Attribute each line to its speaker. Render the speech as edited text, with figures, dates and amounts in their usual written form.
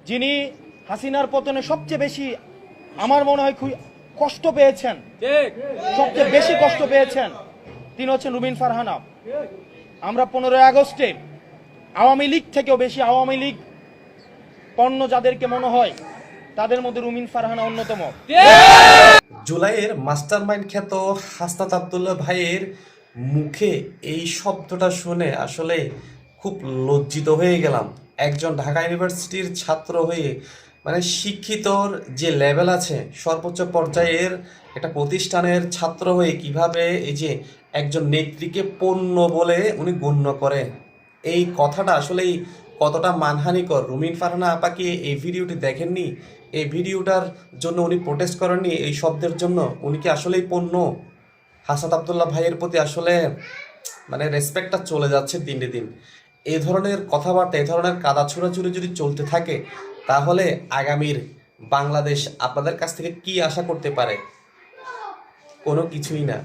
Speaker 1: যিনি হাসিনার পতনে সবচেয়ে বেশি আমার মনে হয় খুব কষ্ট পেয়েছেন, সবচেয়ে বেশি কষ্ট পেয়েছেন, তিনি হচ্ছেন রুমিন ফারহানা। আমরা 15 আগস্টে আওয়ামী লীগ থেকেও বেশি আওয়ামী লীগ পণ্য যাদেরকে মনে হয় তাদের মধ্যে রুমিন ফারহানা অন্যতম।
Speaker 2: জুলাইয়ের মাস্টারমাইন্ড খ্যাত হাসনাত আব্দুল্লাহ ভাইয়ের মুখে এই শব্দটা শুনে আসলে খুব লজ্জিত হয়ে গেলাম। একজন ঢাকা ইউনিভার্সিটির ছাত্র হয়ে মানে শিক্ষিতর যে লেভেল আছে সর্বোচ্চ পর্যায়ের একটা প্রতিষ্ঠানের ছাত্র হয়ে কিভাবে এই যে একজন নেত্রীকে পণ্য বলে উনি গণ্য করে, এই কথাটা আসলেই কতটা মানহানিকর। রুমিন ফারহানা আপাকে এই ভিডিওটি দেখেননি? এই ভিডিওটার জন্য উনি প্রোটেস্ট করেননি? এই শব্দের জন্য উনি কি আসলেই পণ্য? হাসনাত আব্দুল্লাহ ভাইয়ের প্রতি আসলে মানে রেসপেক্টটা চলে যাচ্ছে দিনে দিন। এই ধরনের কথাবার্তা, এই ধরনের কাদা ছোড়াছুড়ি যদি চলতে থাকে তাহলে আগামীর বাংলাদেশ আপনাদের কাছ থেকে কি আশা করতে পারে? কোনো কিছুই না।